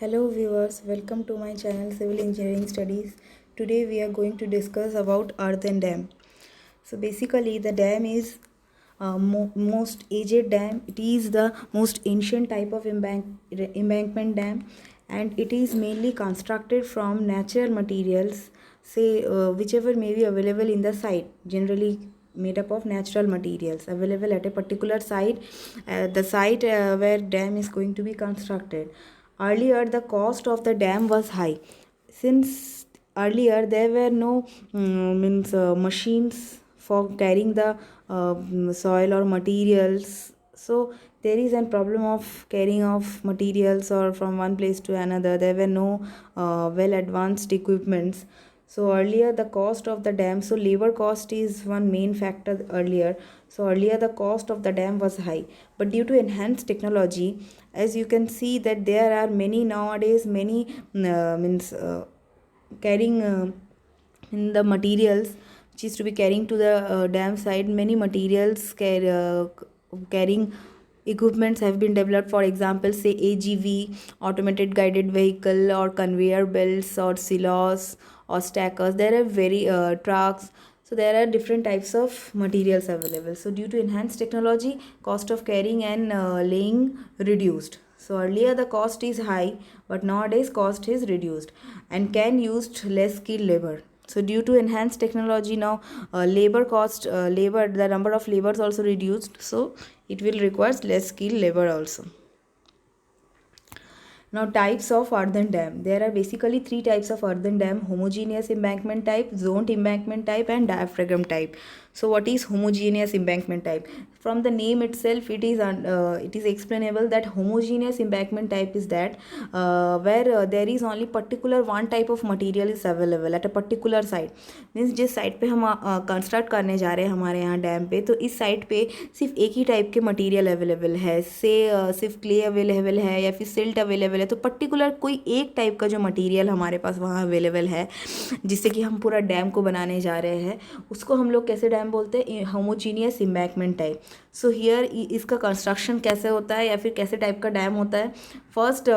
Hello viewers, welcome to my channel Civil Engineering Studies. Today we are going to discuss about earthen dam. So basically the dam is most aged dam. It is the most ancient type of embankment dam, and it is mainly constructed from natural materials, say whichever may be available in the site, generally made up of natural materials available at a particular site, the site where dam is going to be constructed. Earlier, the cost of the dam was high. Since earlier there were no machines for carrying the soil or materials, so there is a problem of carrying of materials or from one place to another. There were no well advanced equipments. So earlier the cost of the dam, so labor cost is one main factor earlier. So earlier the cost of the dam was high, but due to enhanced technology, as you can see that there are many nowadays, many carrying in the materials which is to be carrying to the dam side. Many materials carrying equipments have been developed. For example, say AGV, automated guided vehicle, or conveyor belts, or silos, or stackers. There are very trucks. So there are different types of materials available. So due to enhanced technology, cost of carrying and laying reduced. So earlier the cost is high, but nowadays cost is reduced and can use less skilled labor. So due to enhanced technology now, labor, the number of labors also reduced. So it will require less skilled labor also. Now, types of earthen dam. There are basically three types of earthen dam: homogeneous embankment type, zoned embankment type, and diaphragm type. So what is homogeneous embankment type? From the name itself, it is explainable that homogeneous embankment type is that where there is only particular one type of material is available at a particular site. Means जिस site पे हम construct करने जा रहे हैं हमारे यहाँ dam पे, तो इस साइट पे सिर्फ एक ही टाइप के मटेरियल अवेलेबल है, से सिर्फ क्ले अवेलेबल है या फिर सिल्ट अवेलेबल है। तो पर्टिकुलर कोई एक टाइप का जो मटेरियल हमारे पास वहाँ अवेलेबल है जिससे कि हम पूरा डैम को बनाने जा रहे हैं, उसको हम लोग कैसे डैम बोलते हैं? Homogeneous embankment type. So here इसका कंस्ट्रक्शन कैसे होता है या फिर कैसे टाइप का डैम होता है? फर्स्ट,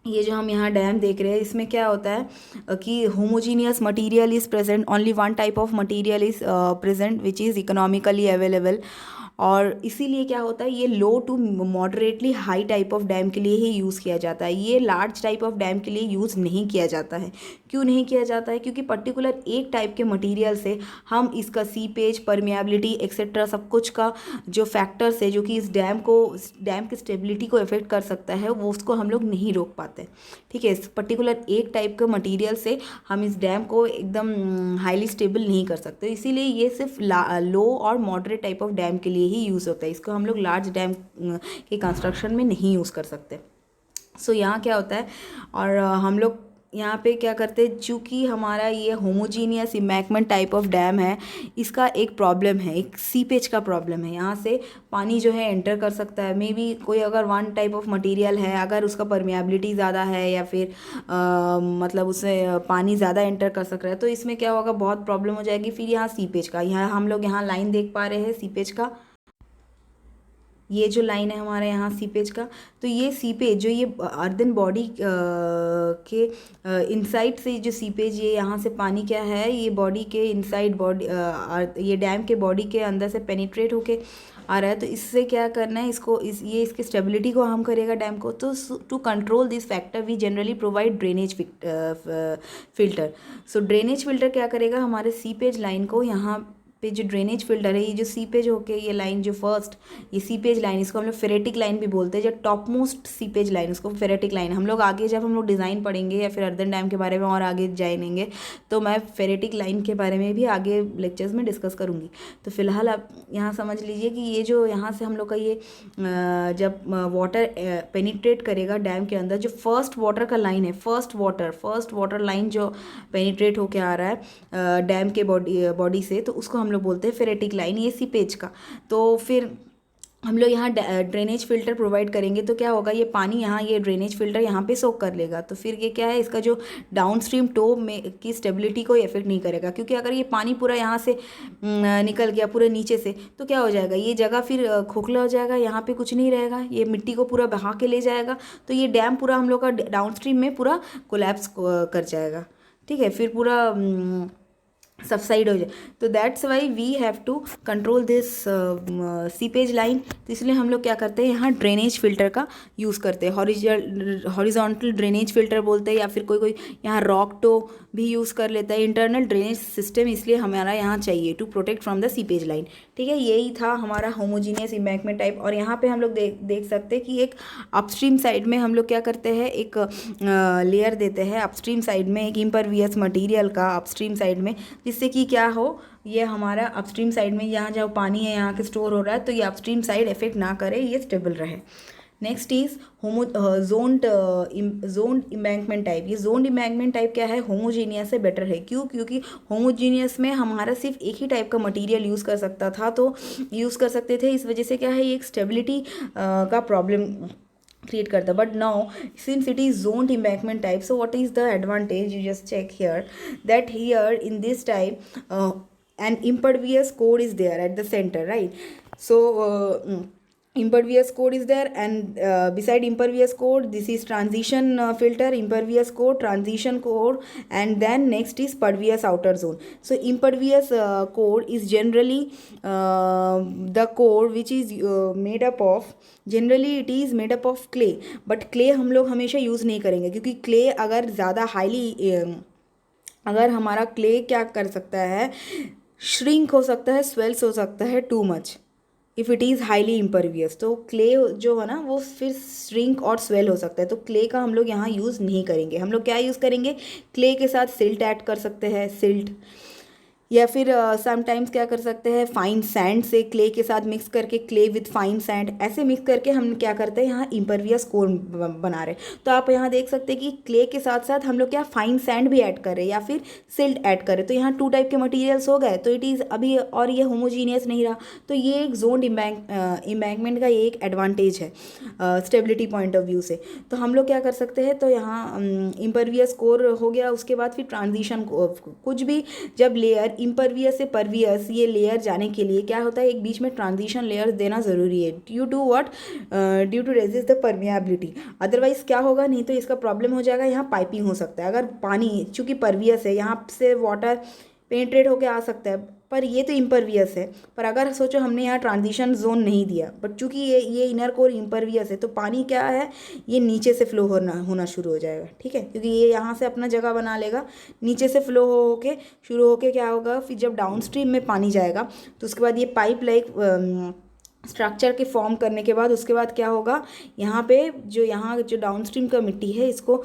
ये जो हम यहाँ डैम देख रहे हैं इसमें क्या होता है कि homogeneous material is present, only one type of material is present which is economically available. और इसीलिए क्या होता है, ये low to moderately high type of dam के लिए ही यूज़ किया जाता है। ये लार्ज टाइप ऑफ डैम के लिए यूज़ नहीं किया जाता है। क्यों नहीं किया जाता है? क्योंकि पर्टिकुलर एक टाइप के मटेरियल से हम इसका सीपेज, परमिएबिलिटी एक्सेट्रा सब कुछ का जो फैक्टर्स है जो कि इस डैम की स्टेबिलिटी को इफेक्ट कर सकता है, वो उसको हम लोग नहीं रोक पाते। ठीक है, इस पर्टिकुलर एक टाइप के मटेरियल से हम इस डैम को एकदम हाईली स्टेबल नहीं कर सकते। इसीलिए ये सिर्फ लो और मॉडरेट टाइप ऑफ डैम के लिए ही यूज़ होता है। इसको हम लोग लार्ज डैम के कंस्ट्रक्शन में नहीं यूज़ कर सकते। सो यहाँ क्या होता है, और हम लोग यहाँ पे क्या करते हैं, चूँकि हमारा ये homogeneous embankment type of dam है, इसका एक प्रॉब्लम है, एक सीपेज का प्रॉब्लम है। यहाँ से पानी जो है एंटर कर सकता है। मे बी कोई अगर वन टाइप ऑफ मटेरियल है, अगर उसका परमिएबिलिटी ज़्यादा है या फिर मतलब उससे पानी ज़्यादा एंटर कर सक रहा है, तो इसमें क्या होगा, बहुत प्रॉब्लम हो जाएगी। फिर यहाँ सीपेज का, यहाँ हम लोग यहाँ लाइन देख पा रहे हैं सीपेज का, ये जो लाइन है हमारे यहाँ सीपेज का। तो ये सीपेज जो ये अर्दन बॉडी के इनसाइड से जो सीपेज, ये यहाँ से पानी क्या है, ये बॉडी के इनसाइड बॉडी, ये डैम के बॉडी के अंदर से पेनिट्रेट होके आ रहा है। तो इससे क्या करना है, ये इसकी स्टेबिलिटी को हार्म करेगा डैम को। तो to control this factor we generally provide drainage filter. So drainage filter क्या करेगा, हमारे सीपेज लाइन को, यहाँ पे जो ड्रेनेज फिल्टर है, ये जो सीपेज होके ये लाइन जो फर्स्ट, ये सीपेज लाइन, इसको हम लोग फेरेटिक लाइन भी बोलते हैं। जो टॉप मोस्ट सीपेज लाइन, उसको फेरेटिक लाइन, हम लोग आगे जब हम लोग डिज़ाइन पढ़ेंगे या फिर अर्दन डैम के बारे में और आगे जानेंगे, तो मैं फेरेटिक लाइन के बारे में भी आगे लेक्चर्स में डिस्कस करूँगी। तो फिलहाल आप यहाँ समझ लीजिए कि ये जो यहाँ से हम लोग का ये जब वाटर पेनिट्रेट करेगा डैम के अंदर, जो फर्स्ट वाटर का लाइन है, फर्स्ट वाटर लाइन जो पेनिट्रेट होके आ रहा है डैम के बॉडी से, तो उसको हम लोग बोलते हैं फेरेटिक लाइन, ये सीपेज का। तो फिर हम लोग यहाँ ड्रेनेज फिल्टर प्रोवाइड करेंगे तो क्या होगा, ये पानी यहाँ ये ड्रेनेज फिल्टर यहाँ पे सोक कर लेगा, तो फिर ये क्या है, इसका जो डाउन स्ट्रीम टो में की स्टेबिलिटी को इफेक्ट नहीं करेगा, क्योंकि अगर ये पानी पूरा यहाँ से निकल गया पूरे नीचे से तो क्या हो जाएगा, ये जगह फिर खोखला हो जाएगा, यहाँ पे कुछ नहीं रहेगा, ये मिट्टी को पूरा बहा के ले जाएगा, तो ये डैम पूरा हम लोग का डाउन स्ट्रीम में पूरा कोलैप्स कर जाएगा। ठीक है, फिर पूरा सबसाइड हो जाए। तो that's why we have to control this seepage line. तो इसलिए हम लोग क्या करते हैं, यहाँ ड्रेनेज फिल्टर का यूज़ करते हैं, हॉरिजॉन्टल ड्रेनेज फिल्टर बोलते हैं, या फिर कोई कोई यहाँ रॉक टो भी यूज़ कर लेता है। इंटरनल ड्रेनेज सिस्टम इसलिए हमारा यहाँ चाहिए to protect from the seepage line. ठीक है, यही था हमारा होमोजीनियस इम्बैंकमेंट टाइप। और यहाँ पे हम लोग देख सकते हैं कि एक अपस्ट्रीम साइड में हम लोग क्या करते हैं, एक लेयर देते हैं अपस्ट्रीम साइड में, एक इम्परवियस मटीरियल का अपस्ट्रीम साइड में, जिससे कि क्या हो, ये हमारा अपस्ट्रीम साइड में यहाँ जो पानी है यहाँ के स्टोर हो रहा है, तो ये अपस्ट्रीम साइड इफेक्ट ना करे, ये स्टेबल रहे। Next is zoned embankment type. ये जोन्ड इम्बैंकमेंट टाइप क्या है, होमोजीनियस से बेटर है। क्यों? क्योंकि होमोजीनियस में हमारा सिर्फ एक ही टाइप का मटेरियल यूज़ कर सकता था, तो यूज़ कर सकते थे, इस वजह से क्या है, ये एक स्टेबिलिटी का प्रॉब्लम create करता, but now since it is zoned embankment type, so what is the advantage? You just check here that here in this type an impervious core is there at the center, right? So impervious core is there, and beside impervious core this is transition filter, impervious core, transition core, and then next is pervious outer zone. So impervious core is generally the core which is made up of, generally it is made up of clay, but clay हम लोग हमेशा use नहीं करेंगे, क्योंकि clay अगर ज़्यादा highly अगर हमारा क्ले क्या कर सकता है, श्रिंक हो सकता है, स्वेल्स हो सकता है too much if it is highly impervious. तो क्ले जो है ना वो फिर श्रिंक और स्वेल हो सकता है, तो क्ले का हम लोग यहाँ यूज़ नहीं करेंगे। हम लोग क्या यूज़ करेंगे, क्ले के साथ सिल्ट ऐड कर सकते हैं, सिल्ट, या फिर समटाइम्स क्या कर सकते हैं, फाइन सैंड से क्ले के साथ मिक्स करके, क्ले विथ फाइन सैंड, ऐसे मिक्स करके हम क्या करते हैं, यहाँ इम्परवियस कोर बना रहे। तो आप यहाँ देख सकते हैं कि क्ले के साथ साथ हम लोग क्या फाइन सैंड भी ऐड कर रहे हैं या फिर सिल्ट ऐड कर रहे हैं, तो यहाँ टू टाइप के मटीरियल्स हो गए, तो इट इज़ अभी, और ये होमोजीनियस नहीं रहा। तो ये एक जोन्ड इम्बैंकमेंट का ये एक एडवांटेज है स्टेबिलिटी पॉइंट ऑफ व्यू से। तो हम लोग क्या कर सकते हैं, तो यहाँ इम्परवियस कोर हो गया, उसके बाद फिर ट्रांजिशन कुछ भी, जब लेयर इम्परवियस से परवियस ये लेयर जाने के लिए क्या होता है, एक बीच में ट्रांजिशन लेयर देना ज़रूरी है, due to what, due to resist the permeability. Otherwise क्या होगा, नहीं तो इसका प्रॉब्लम हो जाएगा, यहाँ पाइपिंग हो सकता है। अगर पानी चूँकि परवियस है, यहाँ से वाटर पेनिट्रेट होकर आ सकता है, पर ये तो इम्परवियस है। पर अगर सोचो हमने यहाँ ट्रांजिशन जोन नहीं दिया, बट चूँकि ये इनर कोर इम्परवियस है, तो पानी क्या है, ये नीचे से फ्लो होना शुरू हो जाएगा। ठीक है, क्योंकि ये यहाँ से अपना जगह बना लेगा, नीचे से फ्लो होके शुरू होके क्या होगा, फिर जब डाउन स्ट्रीम में पानी जाएगा तो उसके बाद ये पाइप लाइक स्ट्रक्चर के फॉर्म करने के बाद उसके बाद क्या होगा, यहाँ जो डाउनस्ट्रीम का मिट्टी है इसको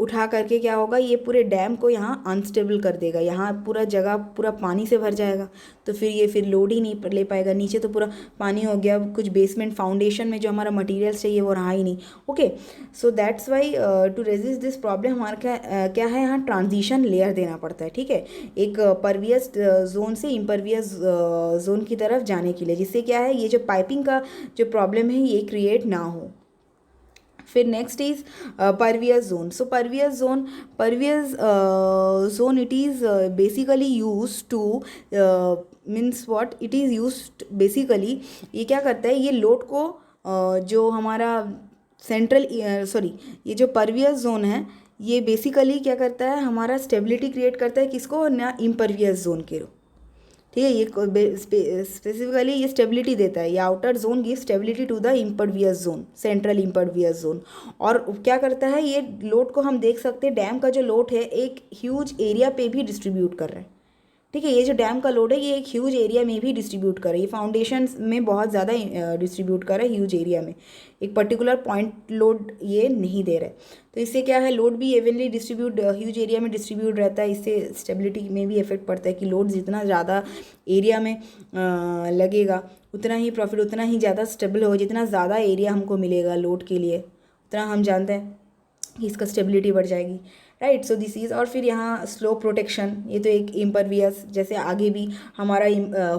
उठा करके क्या होगा, ये पूरे डैम को यहाँ अनस्टेबल कर देगा, यहाँ पूरा जगह पूरा पानी से भर जाएगा, तो फिर ये फिर लोड ही नहीं ले पाएगा, नीचे तो पूरा पानी हो गया, कुछ बेसमेंट फाउंडेशन में जो हमारा मटीरियल्स चाहिए वो रहा ही नहीं। Okay, so that's why to resist this problem हमारा क्या है, यहाँ ट्रांजिशन लेयर देना पड़ता है। ठीक है, एक परवियस जोन से इम्परवियस जोन की तरफ जाने के लिए, जिससे क्या है, ये जो पाइपिंग का जो प्रॉब्लम है ये क्रिएट ना हो। फिर next is pervious zone. So pervious zone it is basically use two means what, it is use basically, ये क्या करता है, ये लोड को जो हमारा सेंट्रल ये जो परवियस जोन है ये बेसिकली क्या करता है, हमारा स्टेबिलिटी क्रिएट करता है, किसको ना, इम्परवियस जोन के। ठीक है, ये स्पेसिफिकली ये स्टेबिलिटी देता है, ये outer zone give stability to the impervious zone, central impervious zone. और क्या करता है, ये लोड को हम देख सकते हैं, डैम का जो लोड है एक ह्यूज एरिया पे भी डिस्ट्रीब्यूट कर रहा है। ठीक है, ये जो डैम का लोड है ये एक ह्यूज एरिया में भी डिस्ट्रीब्यूट कर रहा है, ये फाउंडेशन में बहुत ज़्यादा डिस्ट्रीब्यूट कर रहा है ह्यूज एरिया में, एक पर्टिकुलर पॉइंट लोड ये नहीं दे रहा है। तो इससे क्या है, लोड भी इवनली डिस्ट्रीब्यूट ह्यूज एरिया में डिस्ट्रीब्यूट रहता है, इससे स्टेबिलिटी में भी इफेक्ट पड़ता है कि लोड जितना ज़्यादा एरिया में लगेगा उतना ही प्रॉफिट, उतना ही ज़्यादा स्टेबल होगा, जितना ज़्यादा एरिया हमको मिलेगा लोड के लिए, उतना हम जानते हैं इसका स्टेबिलिटी बढ़ जाएगी, राइट। सो दिस इज़, और फिर यहाँ स्लोप प्रोटेक्शन, ये तो एक इम्परवियस, जैसे आगे भी हमारा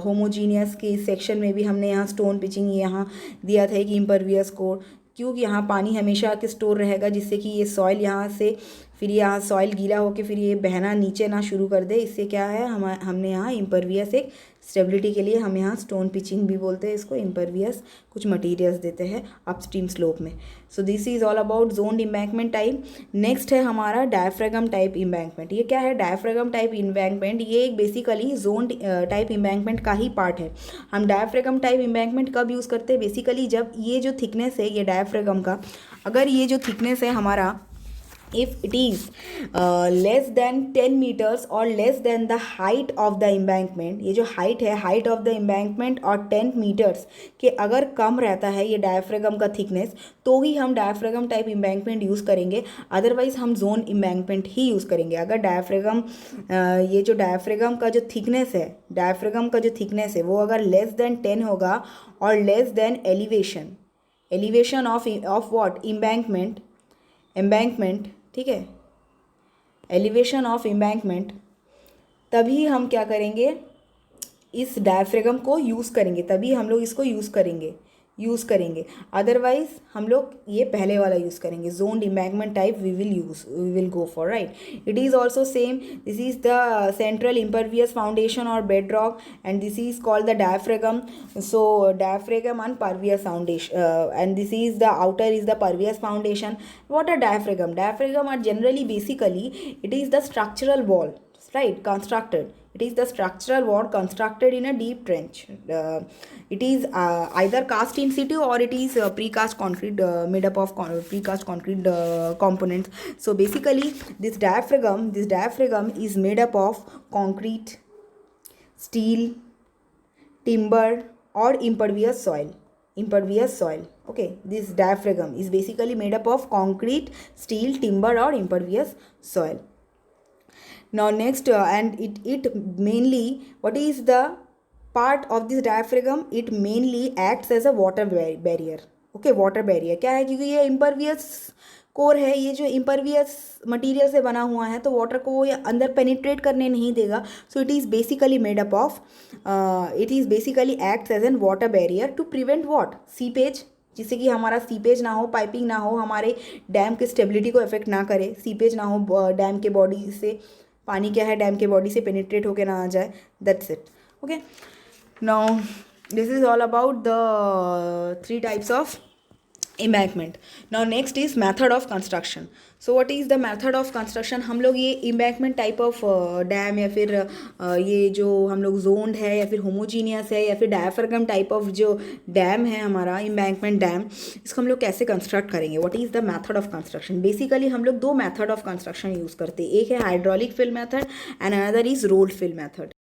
होमोजीनियस के सेक्शन में भी हमने यहाँ स्टोन पिचिंग यहाँ दिया था एक इम्परवियस कोड, क्योंकि यहाँ पानी हमेशा के स्टोर रहेगा, जिससे कि ये सॉइल यहाँ से, फिर यहाँ सॉइल गीला होकर फिर ये बहना नीचे ना शुरू कर दे। इससे क्या है, हमने यहाँ इम्परवियस एक स्टेबिलिटी के लिए हम यहाँ स्टोन पिचिंग भी बोलते हैं इसको, इम्परवियस कुछ मटेरियल्स देते हैं अपस्ट्रीम स्लोप में। So this is all about zone embankment type. Next है हमारा डायफ्रागम टाइप इम्बैंकमेंट। ये क्या है डायफ्रागम टाइप इम्बैंकमेंट? ये एक बेसिकली जोन टाइप इम्बैंकमेंट का ही पार्ट है। हम डायफ्रागम टाइप इम्बैंकमेंट कब यूज़ करते हैं? बेसिकली जब ये जो थिकनेस है ये डायफ्रागम का, अगर ये जो थिकनेस है हमारा, if it is less than 10 meters or less than the height of the embankment, ये जो हाइट है, हाइट ऑफ द एम्बैंकमेंट और 10 मीटर्स के अगर कम रहता है ये डायफ्रागम का थिकनेस, तो ही हम डायफ्रागम टाइप एम्बैंकमेंट यूज़ करेंगे, अदरवाइज हम जोन एम्बैंकमेंट ही यूज़ करेंगे। अगर डायफ्रागम ये जो डायफ्रागम का जो थिकनेस है, डायफ्रागम का जो थिकनेस है वो अगर लेस देन 10 होगा और less than elevation of what, embankment, ठीक है, एलिवेशन ऑफ एम्बैंकमेंट, तभी हम क्या करेंगे, इस डायफ्रागम को यूज़ करेंगे, तभी हम लोग इसको यूज़ करेंगे। अदरवाइज हम लोग ये पहले वाला यूज़ करेंगे, zone embankment type we will go for, right. It is also same, this is the central impervious foundation और bedrock and this is called the diaphragm. So diaphragm and pervious foundation and this is the outer is the pervious foundation. What are diaphragm? Diaphragm are generally, basically it is the structural wall, right, constructed. It is the structural wall constructed in a deep trench. It is either cast in situ or it is precast concrete, made up of precast concrete components. So basically this diaphragm is made up of concrete, steel, timber or impervious soil. Okay, this diaphragm is basically made up of concrete, steel, timber or impervious soil. Now next and it mainly, what is the part of this diaphragm? It mainly acts as a water barrier. Okay, water barrier क्या है, क्योंकि ये impervious core है, ये जो impervious material से बना हुआ है, तो वाटर को ये अंदर पेनिट्रेट करने नहीं देगा। So it is basically made up of, it is basically acts as an water barrier to prevent what, seepage, जिससे कि हमारा सीपेज ना हो, पाइपिंग ना हो, हमारे डैम की स्टेबिलिटी को इफेक्ट ना करे, सीपेज ना हो डैम के बॉडी से, पानी क्या है डैम के बॉडी से पेनिट्रेट होके ना आ जाए, that's it. Okay, now this is all about the 3 types of embankment. Now next is method of construction. So what is the method of construction? हम लोग ये embankment type of डैम या फिर ये जो हम लोग zoned है या फिर homogeneous है या फिर diaphragm type of जो डैम है हमारा embankment डैम, इसको हम लोग कैसे कंस्ट्रक्ट करेंगे? What is the method of construction? Basically हम लोग 2 मेथड ऑफ कंस्ट्रक्शन यूज़ करते हैं, एक है hydraulic fill method and another is rolled fill method.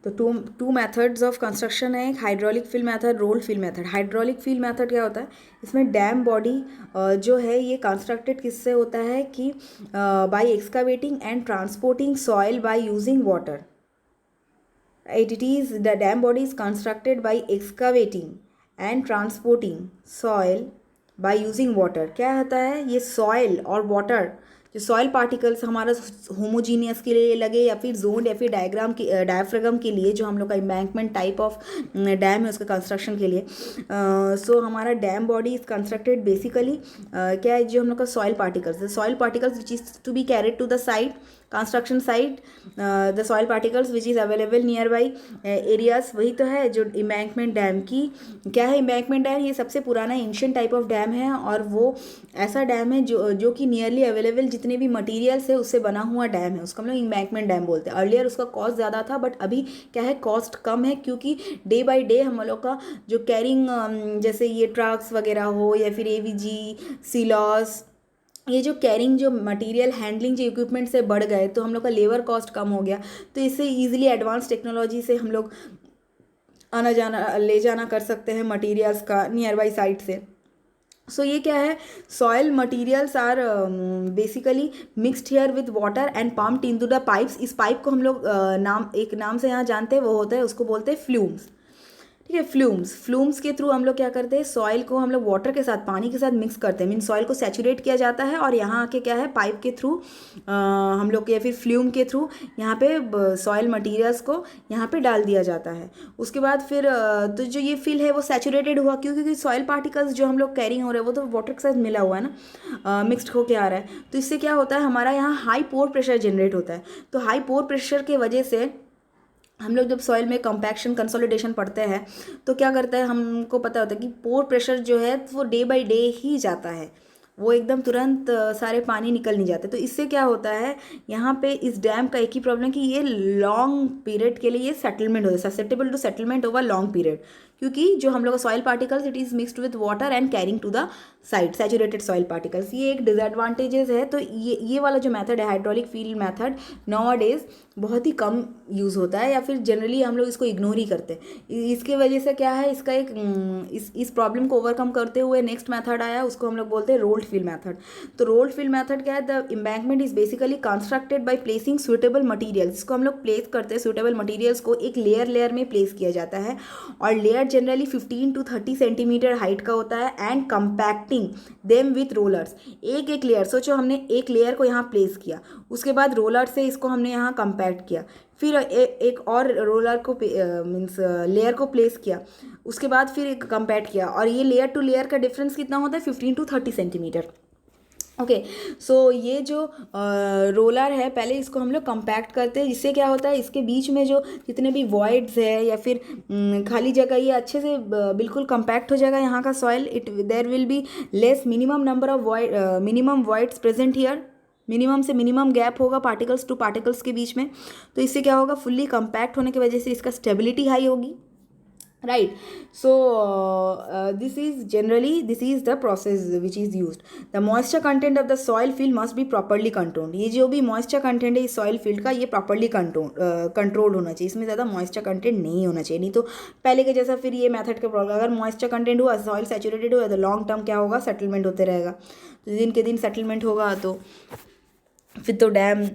तो टू मेथड्स ऑफ कंस्ट्रक्शन है, एक hydraulic fill method, rolled fill method. Hydraulic fill method क्या होता है? इसमें डैम बॉडी जो है ये कंस्ट्रक्टेड किससे होता है कि by excavating and transporting soil by using water. It is the dam body is constructed by excavating and transporting soil by using water. क्या होता है, ये सॉइल और वाटर, जो सॉइल पार्टिकल्स हमारा होमोजीनियस के लिए लगे या फिर जोन या फिर डायफ्रागम के लिए, जो हम लोग का एम्बैंकमेंट टाइप ऑफ डैम है उसके कंस्ट्रक्शन के लिए, सो हमारा dam body is constructed basically क्या है, जो हम लोग का soil particles which is to be carried to the site, construction site, the soil particles which is available nearby areas. वही तो है जो एम्बैंकमेंट डैम की क्या है। एम्बैंकमेंट डैम ये सबसे पुराना एंशिएंट टाइप ऑफ डैम है और वो ऐसा डैम है जो कि नियरली अवेलेबल जितने भी मटीरियल्स है उससे बना हुआ डैम है, उसको हम लोग एम्बैंकमेंट डैम बोलते हैं। अर्लियर उसका कॉस्ट ज़्यादा था बट अभी क्या है, कॉस्ट कम है, क्योंकि डे बाई डे हम लोग का जो कैरिंग जैसे ये ट्रक्स वगैरह हो या फिर एवीजी, सिलॉस, ये जो कैरिंग जो मटेरियल हैंडलिंग जो इक्विपमेंट से बढ़ गए, तो हम लोग का लेबर कॉस्ट कम हो गया, तो इससे इजीली एडवांस टेक्नोलॉजी से हम लोग आना जाना ले जाना कर सकते हैं मटेरियल्स का नियर बाई साइट से। सो ये क्या है, soil materials are basically mixed here with water and pumped into the pipes. इस पाइप को हम लोग एक नाम से यहाँ जानते हैं, वो होता है, उसको बोलते हैं फ्लूम्स, ठीक है। फ्लूम्स के थ्रू हम लोग क्या करते हैं, सॉइल को हम लोग वाटर के साथ, पानी के साथ मिक्स करते हैं, मीन सॉइल को सैचुरेट किया जाता है और यहाँ आके क्या है, पाइप के थ्रू हम लोग या फिर फ्लूम के थ्रू यहाँ पे सॉइल मटेरियल्स को यहाँ पे डाल दिया जाता है। उसके बाद फिर तो जो ये फिल है वो सैचुरेटेड हुआ, क्योंकि सॉइल पार्टिकल्स जो हम लोग कैरिंग हो रहे हैं वो तो वाटर के साथ मिला हुआ है ना, मिक्सड होके आ रहा है। तो इससे क्या होता है, हमारा यहाँ हाई पोर प्रेशर जनरेट होता है। तो हाई पोर प्रेशर के वजह से हम लोग जब सॉइल में कंपैक्शन कंसोलिडेशन पढ़ते हैं तो क्या करता है, हमको पता होता है कि पोर प्रेशर जो है वो डे बाय डे ही जाता है, वो एकदम तुरंत सारे पानी निकल नहीं जाते। तो इससे क्या होता है, यहाँ पे इस डैम का एक ही प्रॉब्लम कि ये लॉन्ग पीरियड के लिए ये सेटलमेंट होता है, susceptible to settlement over long period, क्योंकि जो हम लोग का soil particles it is mixed with water and carrying to the side saturated soil particles, ये एक डिसएडवांटेजेस है। तो ये वाला जो मेथड है, hydraulic feel method, now days बहुत ही कम यूज़ होता है, या फिर जनरली हम लोग इसको इग्नोर ही करते हैं। इसके वजह से क्या है, इसका एक इस प्रॉब्लम को ओवरकम करते हुए नेक्स्ट मेथड आया, उसको हम लोग बोलते हैं रोल्ड फील मेथड। तो रोल्ड फील मेथड क्या है, the embankment is basically constructed by placing suitable materials, इसको हम लोग प्लेस करते हैं, सुटेबल मटीरियल्स को एक लेयर में प्लेस किया जाता है, और layer generally 15 to 30 centimetre height का होता है, and compacting them with rollers, एक लेयर, सोचो हमने एक लेयर को यहाँ प्लेस किया, उसके बाद रोलर से इसको हमने यहाँ कंपैक्ट किया, फिर एक और रोलर को मीन्स लेयर को प्लेस किया, उसके बाद फिर एक कंपैक्ट किया, और ये लेयर टू लेयर का डिफरेंस कितना होता है, 15 to 30 सेंटीमीटर। ओके, सो ये जो रोलर है, पहले इसको हम लोग कंपैक्ट करते हैं, जिससे क्या होता है, इसके बीच में जो जितने भी वॉइड्स है या फिर खाली जगह, ये अच्छे से बिल्कुल कंपैक्ट हो जाएगा यहाँ का soil, there will be less minimum number of minimum voids present here, minimum से मिनिमम गैप होगा पार्टिकल्स टू पार्टिकल्स के बीच में। तो इससे क्या होगा, फुल्ली कंपैक्ट होने की वजह से इसका स्टेबिलिटी हाई होगी, right? So this is the process which is used. The moisture content of the soil field must be properly controlled. ये जो भी moisture content है इस soil field का, ये properly controlled होना चाहिए, इसमें ज़्यादा moisture content नहीं होना चाहिए, नहीं तो पहले के जैसा फिर ये मेथड का प्रॉब्लम, अगर moisture content हुआ, soil saturated हुआ, तो लॉन्ग टर्म क्या होगा, सेटलमेंट होते रहेगा, तो दिन के दिन सेटलमेंट होगा, तो फिर तो डैम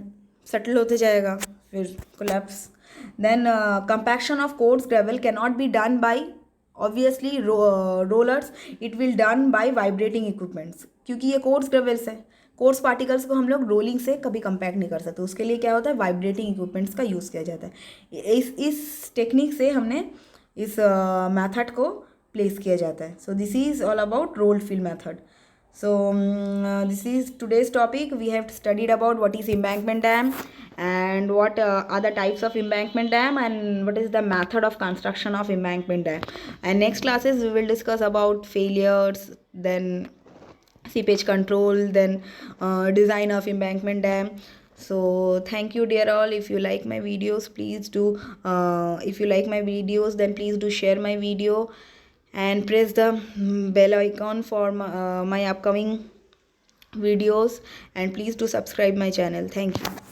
सेटल होते जाएगा, फिर collapse. Then compaction of coarse gravel cannot be done by obviously rollers, it will done by vibrating equipments, क्योंकि ये कोर्स ग्रेवल्स है, कोर्स पार्टिकल्स को हम लोग रोलिंग से कभी कंपैक्ट नहीं कर सकते, उसके लिए क्या होता है, वाइब्रेटिंग इक्विपमेंट्स का यूज़ किया जाता है। इस टेक्निक से हमने इस मेथड को प्लेस किया जाता है। So this is all about rolled feel method. So this is today's topic. We have studied about what is embankment dam and what are the types of embankment dam and what is the method of construction of embankment dam. And next classes we will discuss about failures, then seepage control, then design of embankment dam. So thank you dear all. If you like my videos, please do if you like my videos, then please do share my video and press the bell icon for my upcoming videos, and please do subscribe my channel. Thank you.